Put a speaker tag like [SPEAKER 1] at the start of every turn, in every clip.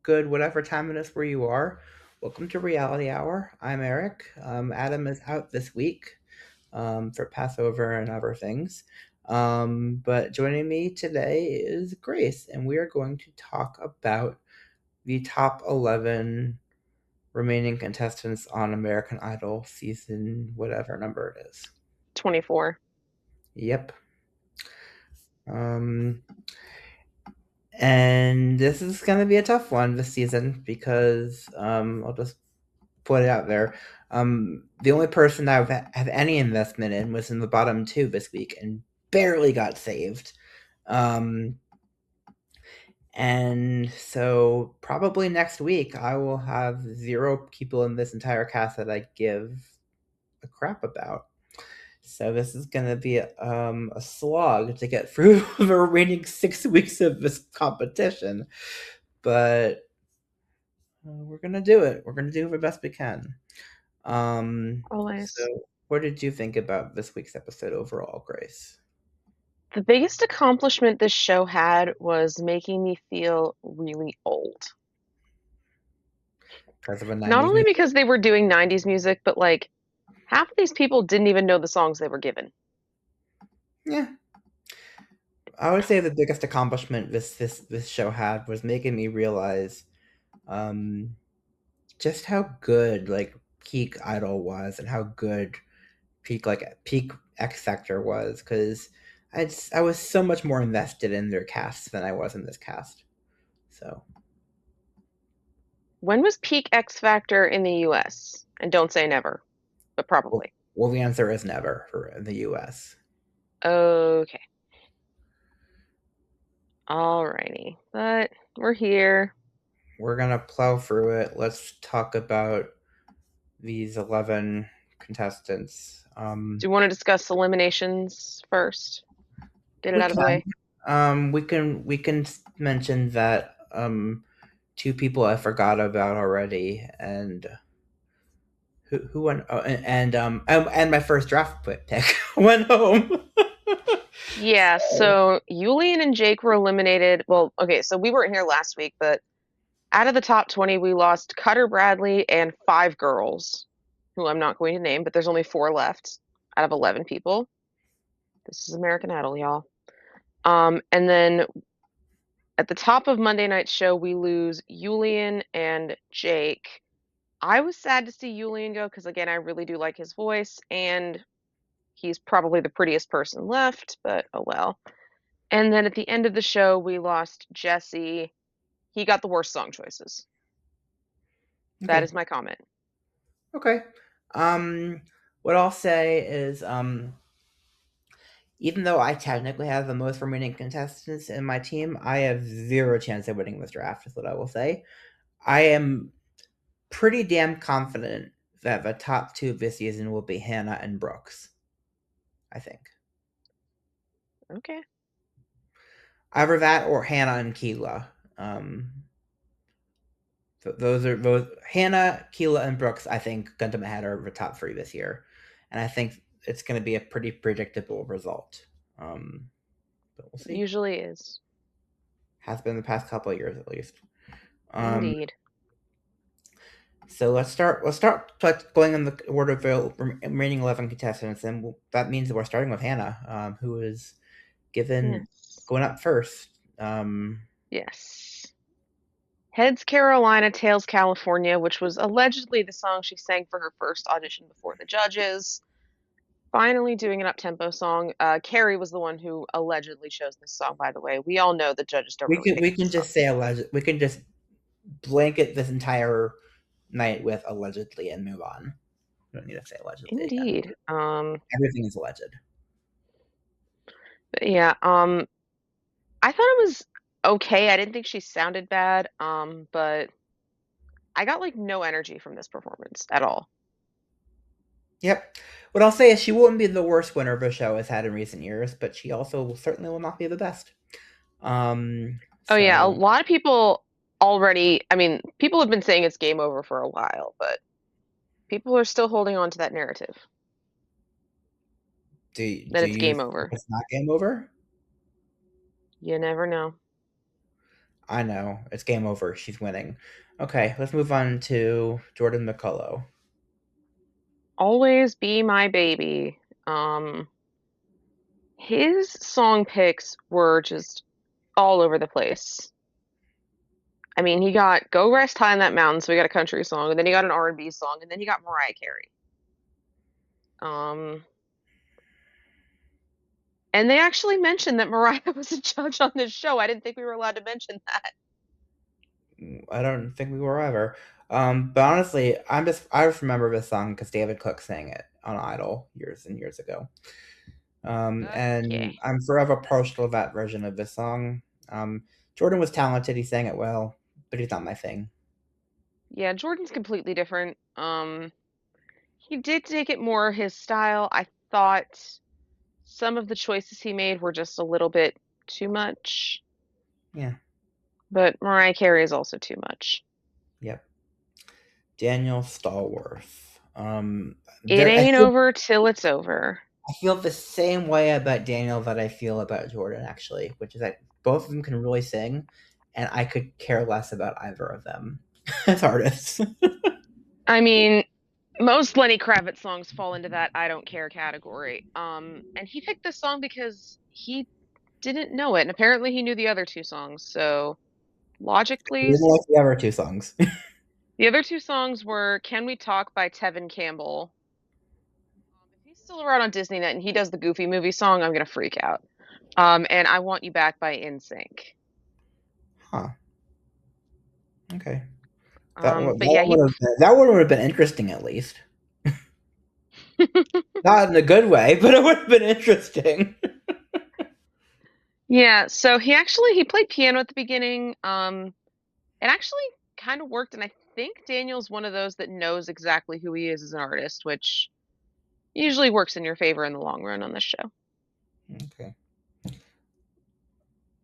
[SPEAKER 1] good whatever time it is where you are. Welcome to Reality Hour. I'm Eric. Adam is out this week for Passover and other things. But joining me today is Grace, and we are going to talk about the top 11 remaining contestants on American Idol season, whatever number it is.
[SPEAKER 2] 24.
[SPEAKER 1] Yep. And this is going to be a tough one this season because I'll just put it out there. The only person I have any investment in was in the bottom two this week and barely got saved. And so probably next week I will have 0 people in this entire cast that I give a crap about. So this is going to be a slog to get through the remaining 6 weeks of this competition. But we're going to do it. We're going to do the best we can.
[SPEAKER 2] Always.
[SPEAKER 1] So what did you think about this week's episode overall, Grace?
[SPEAKER 2] The biggest accomplishment this show had was making me feel really old.
[SPEAKER 1] Because of a 90s
[SPEAKER 2] Not only
[SPEAKER 1] music?
[SPEAKER 2] because they were doing 90s music, but like half of these people didn't even know the songs they were given.
[SPEAKER 1] Yeah. I would say the biggest accomplishment this show had was making me realize just how good like peak Idol was and how good peak X Factor was, because I was so much more invested in their casts than I was in this cast. So
[SPEAKER 2] When was peak X Factor in the US? And don't say never, but probably.
[SPEAKER 1] well, the answer is never for the US.
[SPEAKER 2] Okay. Alrighty. But we're here.
[SPEAKER 1] We're gonna plow through it. Let's talk about these 11 contestants.
[SPEAKER 2] Do you want to discuss eliminations first? Get it
[SPEAKER 1] We
[SPEAKER 2] out of the way.
[SPEAKER 1] can. We can mention that 2 people I forgot about already, and who went? Oh, and my first draft pick went home.
[SPEAKER 2] Yeah, so Yulian and Jake were eliminated. Well, okay, so we weren't here last week, but out of the top 20, we lost Cutter Bradley and 5 girls, who I'm not going to name, but there's only 4 left out of 11 people. This is American Idol, y'all. And then at the top of Monday night's show, we lose Yulian and Jake. I was sad to see Yulian go because, again, I really do like his voice, and he's probably the prettiest person left, but oh well. And then at the end of the show, we lost Jesse. He got the worst song choices. That
[SPEAKER 1] Okay.
[SPEAKER 2] is my comment.
[SPEAKER 1] Okay. What I'll say is, even though I technically have the most remaining contestants in my team, I have 0 chance of winning this draft, is what I will say. I am pretty damn confident that the top 2 this season will be Hannah and Brooks. I think.
[SPEAKER 2] Okay.
[SPEAKER 1] Either that or Hannah and Keyla. Those Hannah, Keyla, and Brooks. I think Gundam Head are the top 3 this year, and I think it's going to be a pretty predictable result. But we'll
[SPEAKER 2] It
[SPEAKER 1] see.
[SPEAKER 2] usually is.
[SPEAKER 1] Has been the past couple of years at least.
[SPEAKER 2] Indeed.
[SPEAKER 1] So let's start going in the order of the remaining 11 contestants, and that means that we're starting with Hannah, who is given
[SPEAKER 2] Yes.
[SPEAKER 1] going up first.
[SPEAKER 2] Yes. Heads Carolina, Tails California, which was allegedly the song she sang for her first audition before the judges. Finally doing an up-tempo song. Carrie was the one who allegedly chose this song, by the way. We all know the judges don't really pick
[SPEAKER 1] We can
[SPEAKER 2] this song.
[SPEAKER 1] just say alleged. We can just blanket this entire night with allegedly and move on. We don't need to say allegedly again.
[SPEAKER 2] Indeed.
[SPEAKER 1] Everything is alleged.
[SPEAKER 2] But yeah, I thought it was okay. I didn't think she sounded bad, but I got like no energy from this performance at all.
[SPEAKER 1] Yep. What I'll say is she wouldn't be the worst winner the show has had in recent years, but she also certainly will not be the best.
[SPEAKER 2] Oh yeah, a
[SPEAKER 1] So
[SPEAKER 2] lot of people already, I mean, people have been saying it's game over for a while, but people are still holding on to that narrative
[SPEAKER 1] do
[SPEAKER 2] that it's
[SPEAKER 1] you
[SPEAKER 2] game
[SPEAKER 1] think
[SPEAKER 2] over.
[SPEAKER 1] it's not game over?
[SPEAKER 2] You never know.
[SPEAKER 1] I know. It's game over. She's winning. Okay, let's move on to Jordan McCullough.
[SPEAKER 2] Always Be My Baby. Um, his song picks were just all over the place. I mean, he got Go Rest High on That Mountain, so he got a country song, and then he got an R&B song, and then he got Mariah Carey. Um, and they actually mentioned that Mariah was a judge on this show. I didn't think we were allowed to mention that.
[SPEAKER 1] I don't think we were ever. But honestly, I just remember this song because David Cook sang it on Idol years and years ago. And
[SPEAKER 2] Okay.
[SPEAKER 1] I'm forever partial to that version of this song. Jordan was talented; he sang it well, but he's not my thing.
[SPEAKER 2] Yeah, Jordan's completely different. He did take it more his style. I thought some of the choices he made were just a little bit too much,
[SPEAKER 1] Yeah,
[SPEAKER 2] but Mariah Carey is also too much.
[SPEAKER 1] yep. Daniel Stallworth.
[SPEAKER 2] It
[SPEAKER 1] There,
[SPEAKER 2] ain't over till it's over.
[SPEAKER 1] I feel the same way about Daniel that I feel about Jordan, actually, which is that both of them can really sing, and I could care less about either of them as artists.
[SPEAKER 2] I mean, most Lenny Kravitz songs fall into that I don't care category. And he picked this song because he didn't know it, and apparently he knew the other two songs. So logic,
[SPEAKER 1] We didn't
[SPEAKER 2] please.
[SPEAKER 1] like the other two songs.
[SPEAKER 2] The other two songs were "Can We Talk" by Tevin Campbell. If he's still around on Disney Net and he does the Goofy movie song, I'm gonna freak out. And "I Want You Back" by NSYNC.
[SPEAKER 1] Huh. Okay.
[SPEAKER 2] But yeah, he
[SPEAKER 1] That one would have been interesting at least. Not in a good way, but it would have been interesting.
[SPEAKER 2] yeah. So he played piano at the beginning. It actually kind of worked, and I think Daniel's one of those that knows exactly who he is as an artist, which usually works in your favor in the long run on this show.
[SPEAKER 1] Okay.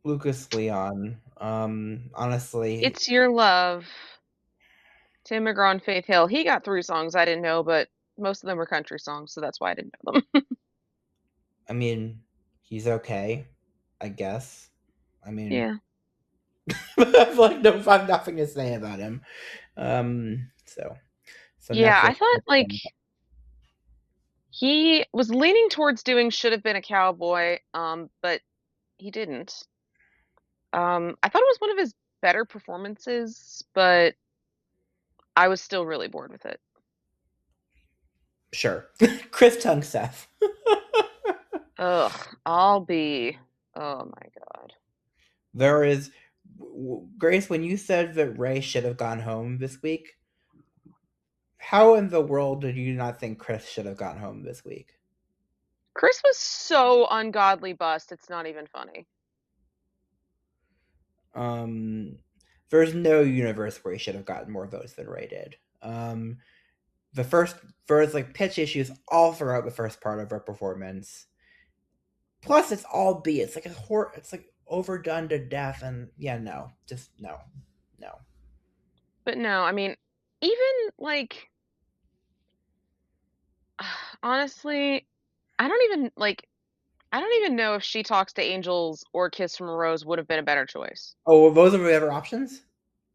[SPEAKER 1] Lucas Leon. Honestly,
[SPEAKER 2] It's Your Love, Tim McGraw and Faith Hill. He got three songs I didn't know, but most of them were country songs, so that's why I didn't know them.
[SPEAKER 1] I mean, he's okay, I guess. I mean,
[SPEAKER 2] Yeah.
[SPEAKER 1] I've like no, I've nothing to say about him. So
[SPEAKER 2] Yeah,
[SPEAKER 1] Netflix.
[SPEAKER 2] I thought like he was leaning towards doing Should Have Been a Cowboy, but he didn't. I thought it was one of his better performances, but I was still really bored with it.
[SPEAKER 1] Sure, Chris Tungseth.
[SPEAKER 2] Ugh, I'll be. Oh my God.
[SPEAKER 1] There is Grace. When you said that Ray should have gone home this week, how in the world did you not think Chris should have gone home this week?
[SPEAKER 2] Chris was so ungodly bust, it's not even funny.
[SPEAKER 1] Um, there's no universe where he should have gotten more votes than Ray did. The first there's like pitch issues all throughout the first part of her performance. Plus, it's all B. It's like it's like overdone to death, and yeah, no, just no, no.
[SPEAKER 2] But no, I mean, even like honestly, I don't even like I don't even know if She Talks to Angels or Kiss from a Rose would have been a better choice.
[SPEAKER 1] Oh, well, those are the other options.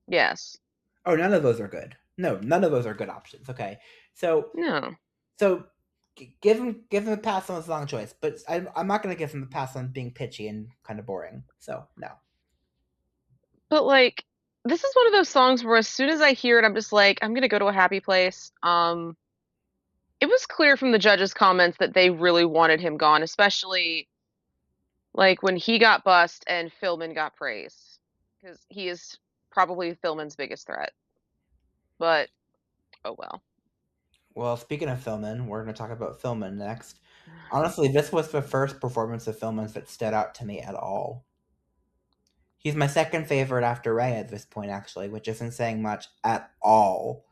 [SPEAKER 2] Yes.
[SPEAKER 1] Oh, none of those are good. No, none of those are good options. Okay, so
[SPEAKER 2] No.
[SPEAKER 1] so give him a pass on his long choice, but I'm not going to give him a pass on being pitchy and kind of boring. So no.
[SPEAKER 2] But like this is one of those songs where as soon as I hear it, I'm just like, I'm gonna go to a happy place. It was clear from the judges' comments that they really wanted him gone, especially like when he got bust and Philmon got praise. Because he is probably Philmon's biggest threat. But oh well.
[SPEAKER 1] Well, speaking of Philman, we're going to talk about Philman next. Honestly, this was the first performance of Philman's that stood out to me at all. He's my second favorite after Ray at this point, actually, which isn't saying much at all.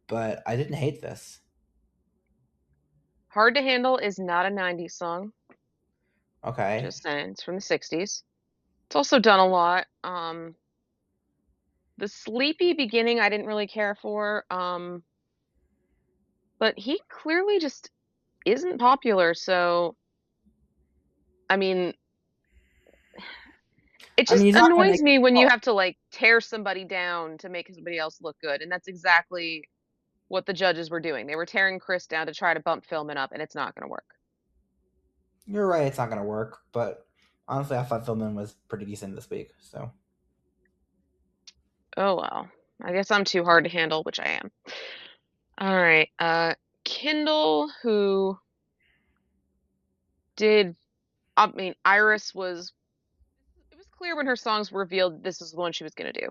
[SPEAKER 1] But I didn't hate this.
[SPEAKER 2] Hard to Handle is not a 90s song.
[SPEAKER 1] Okay.
[SPEAKER 2] Just saying. It's from the 60s. It's also done a lot. The sleepy beginning I didn't really care for. But he clearly just isn't popular, so I mean, It
[SPEAKER 1] I mean,
[SPEAKER 2] just
[SPEAKER 1] he's not gonna
[SPEAKER 2] annoys
[SPEAKER 1] make
[SPEAKER 2] me when you
[SPEAKER 1] oh,
[SPEAKER 2] have to like tear somebody down to make somebody else look good, and that's exactly what the judges were doing. They were tearing Chris down to try to bump Philmon up, and it's not going to work.
[SPEAKER 1] you're right, it's not gonna work, but honestly, I thought Philman was pretty decent this week, so.
[SPEAKER 2] Oh well. I guess I'm too hard to handle, which I am. All right. Kyndal, who did, I mean, Iris was, it was clear when her songs were revealed this is the one she was going to do.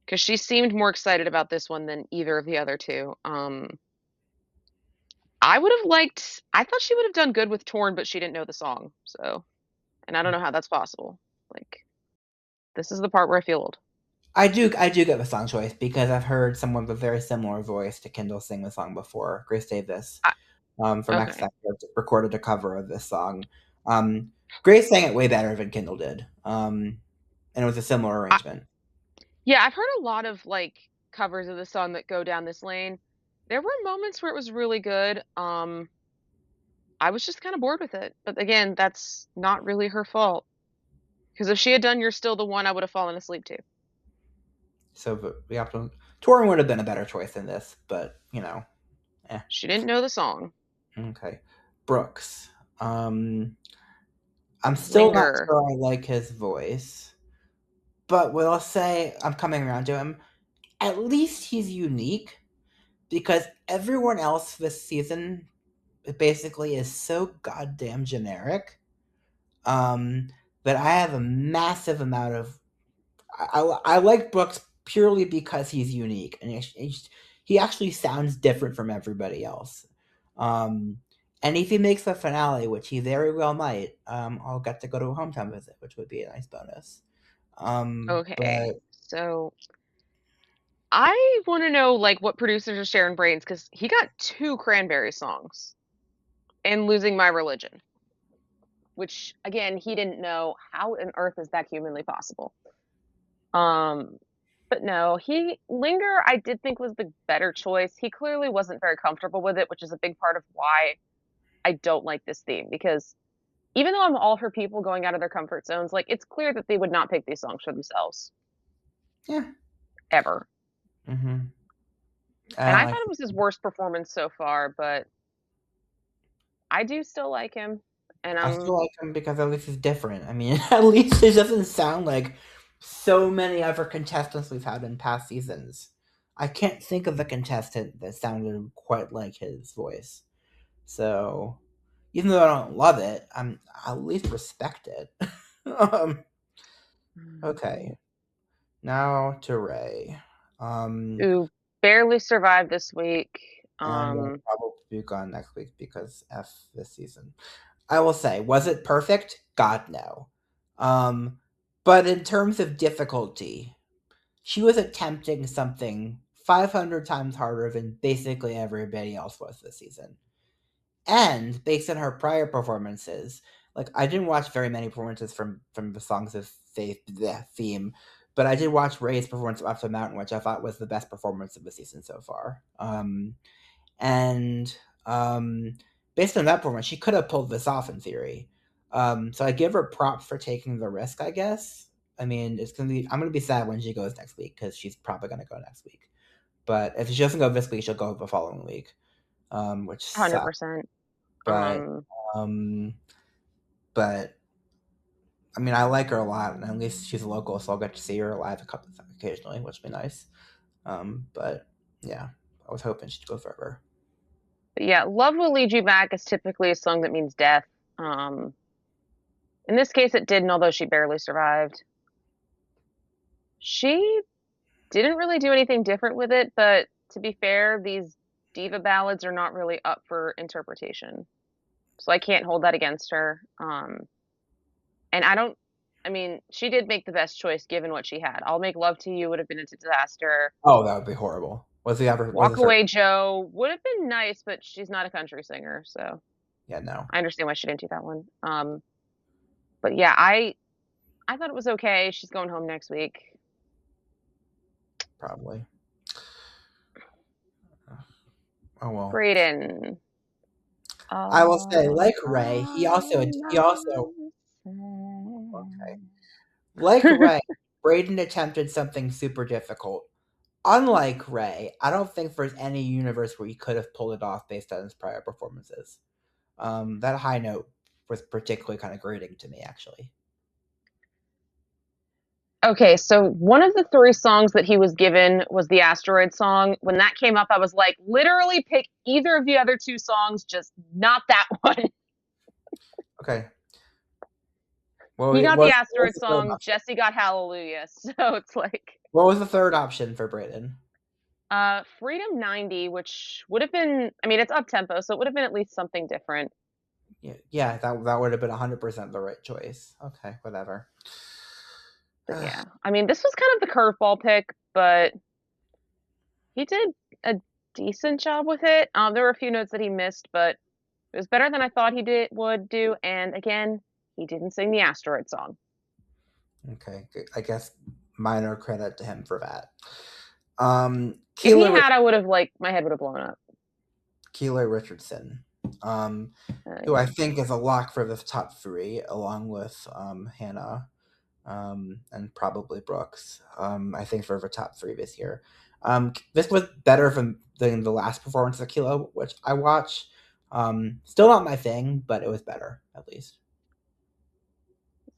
[SPEAKER 2] Because she seemed more excited about this one than either of the other two. I would have liked, I thought she would have done good with Torn, but she didn't know the song. So, and I don't know how that's possible. Like, this is the part where I feel old.
[SPEAKER 1] I do get the song choice because I've heard someone with a very similar voice to Kendall sing the song before. Grace Davis,
[SPEAKER 2] I,
[SPEAKER 1] from X
[SPEAKER 2] okay.
[SPEAKER 1] Factor, recorded a cover of this song. Grace sang it way better than Kendall did, and it was a similar
[SPEAKER 2] I,
[SPEAKER 1] arrangement.
[SPEAKER 2] yeah, I've heard a lot of like covers of the song that go down this lane. There were moments where it was really good. I was just kind of bored with it. But again, that's not really her fault. Because if she had done You're Still the One, I would have fallen asleep too.
[SPEAKER 1] So we have to. Torrin would have been a better choice than this, but eh.
[SPEAKER 2] She didn't know the song.
[SPEAKER 1] Okay, Brooks. Um, I'm still not
[SPEAKER 2] Linger.
[SPEAKER 1] sure I like his voice, but what I'll say, I'm coming around to him. At least he's unique because everyone else this season basically is so goddamn generic. Um, that I have a massive amount of. I like Brooks purely because he's unique and he actually sounds different from everybody else. Um, and if he makes the finale, which he very well might, I'll get to go to a hometown visit, which would be a nice bonus.
[SPEAKER 2] Okay.
[SPEAKER 1] But
[SPEAKER 2] So I want to know like what producers are sharing brains because he got two Cranberry songs and Losing My Religion, which again, he didn't know how on earth is that humanly possible. Um, but no, he Linger I did think was the better choice. He clearly wasn't very comfortable with it, which is a big part of why I don't like this theme because even though I'm all for people going out of their comfort zones, like it's clear that they would not pick these songs for themselves
[SPEAKER 1] yeah,
[SPEAKER 2] ever.
[SPEAKER 1] hmm I
[SPEAKER 2] And
[SPEAKER 1] don't
[SPEAKER 2] I
[SPEAKER 1] like.
[SPEAKER 2] thought it was his worst performance so far, but I do still like him. And
[SPEAKER 1] I still like him because at least he's different. I mean, at least it doesn't sound like so many other contestants we've had in past seasons. I can't think of a contestant that sounded quite like his voice. So, even though I don't love it, I at least respect it. um, okay, now to Ray.
[SPEAKER 2] who barely survived this week.
[SPEAKER 1] And will probably be gone next week because F this season. I will say, was it perfect? God no. Um, but in terms of difficulty, she was attempting something 500 times harder than basically everybody else was this season. And based on her prior performances, like I didn't watch very many performances from the Songs of Faith the theme, but I did watch Ray's performance of Up the Mountain, which I thought was the best performance of the season so far. And based on that performance, she could have pulled this off in theory. So I give her props for taking the risk, I guess. I mean, it's gonna be. I'm gonna be sad when she goes next week because she's probably gonna go next week. But if she doesn't go this week, she'll go the following week, which sucks.
[SPEAKER 2] 100%.
[SPEAKER 1] But um, but I mean, I like her a lot, and at least she's a local, so I'll get to see her live a couple of times occasionally, which would be nice. But yeah, I was hoping she'd go further.
[SPEAKER 2] But yeah, Love Will Lead You Back is typically a song that means death. Um, in this case, it didn't, although she barely survived. She didn't really do anything different with it, but to be fair, these diva ballads are not really up for interpretation. So I can't hold that against her. And I don't, I mean, she did make the best choice given what she had. I'll Make Love to You would have been a disaster.
[SPEAKER 1] Oh, that would be horrible. Was the ever was
[SPEAKER 2] Walk
[SPEAKER 1] a certain?
[SPEAKER 2] Away Joe would have been nice, but she's not a country singer, so
[SPEAKER 1] Yeah, no,
[SPEAKER 2] I understand why she didn't do that one. But yeah, I thought it was okay. She's going home next week.
[SPEAKER 1] probably. Oh well.
[SPEAKER 2] Braden.
[SPEAKER 1] I will say,
[SPEAKER 2] All
[SPEAKER 1] like Ray,
[SPEAKER 2] I
[SPEAKER 1] he also
[SPEAKER 2] must
[SPEAKER 1] okay.
[SPEAKER 2] say.
[SPEAKER 1] Like Ray, Braden attempted something super difficult. Unlike Ray, I don't think there's any universe where he could have pulled it off based on his prior performances. That high note was particularly kind of grating to me, actually.
[SPEAKER 2] Okay, so one of the three songs that he was given was the asteroid song. When that came up, I was like, literally pick either of the other two songs, just not that one.
[SPEAKER 1] Okay.
[SPEAKER 2] He got the
[SPEAKER 1] What was
[SPEAKER 2] asteroid
[SPEAKER 1] the third
[SPEAKER 2] song,
[SPEAKER 1] option?
[SPEAKER 2] Jesse got Hallelujah. So it's like
[SPEAKER 1] What was the third option for Braden?
[SPEAKER 2] Freedom 90, which would have been, I mean, it's up tempo, so it would have been at least something different.
[SPEAKER 1] Yeah, that would have been 100% the right choice. Okay, whatever.
[SPEAKER 2] But yeah, I mean, this was kind of the curveball pick, but he did a decent job with it. There were a few notes that he missed, but it was better than I thought he did would do. And again, he didn't sing the asteroid song.
[SPEAKER 1] Okay, good. I guess minor credit to him for that.
[SPEAKER 2] If he
[SPEAKER 1] Keyla
[SPEAKER 2] had, I would have like my head would have blown up.
[SPEAKER 1] Keyla Richardson, who I
[SPEAKER 2] Yeah.
[SPEAKER 1] think is a lock for the top three, along with Hannah and probably Brooks. I think for the top three this year. This was better than the last performance of Keyla, which I watched. Still not my thing, but it was better at least.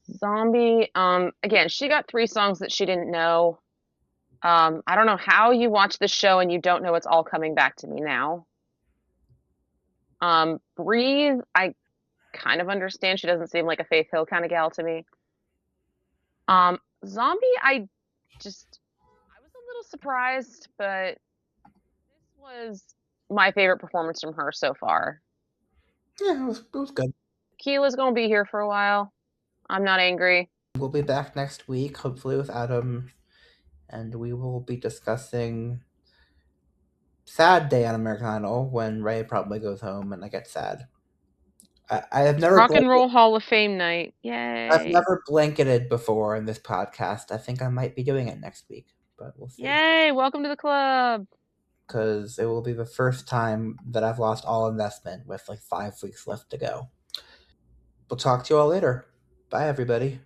[SPEAKER 2] Zombie. Again, she got three songs that she didn't know. I don't know how you watch the show and you don't know it's all coming back to me now. Breathe, I kind of understand. She doesn't seem like a Faith Hill kind of gal to me. Zombie, I was a little surprised, but this was my favorite performance from her so far.
[SPEAKER 1] Yeah, it was good.
[SPEAKER 2] Keela's gonna be here for a while. I'm not angry.
[SPEAKER 1] We'll be back next week, hopefully with Adam, and we will be discussing sad day on American Idol when Ray probably goes home and I get sad. I have never
[SPEAKER 2] Rock and
[SPEAKER 1] blanketed,
[SPEAKER 2] Roll Hall of Fame night.
[SPEAKER 1] I've
[SPEAKER 2] Yay.
[SPEAKER 1] never blanketed before in this podcast. I think I might be doing it next week, but we'll see.
[SPEAKER 2] Yay. Welcome to the club.
[SPEAKER 1] Because it will be the first time that I've lost all investment with like 5 weeks left to go. We'll talk to you all later. Bye, everybody.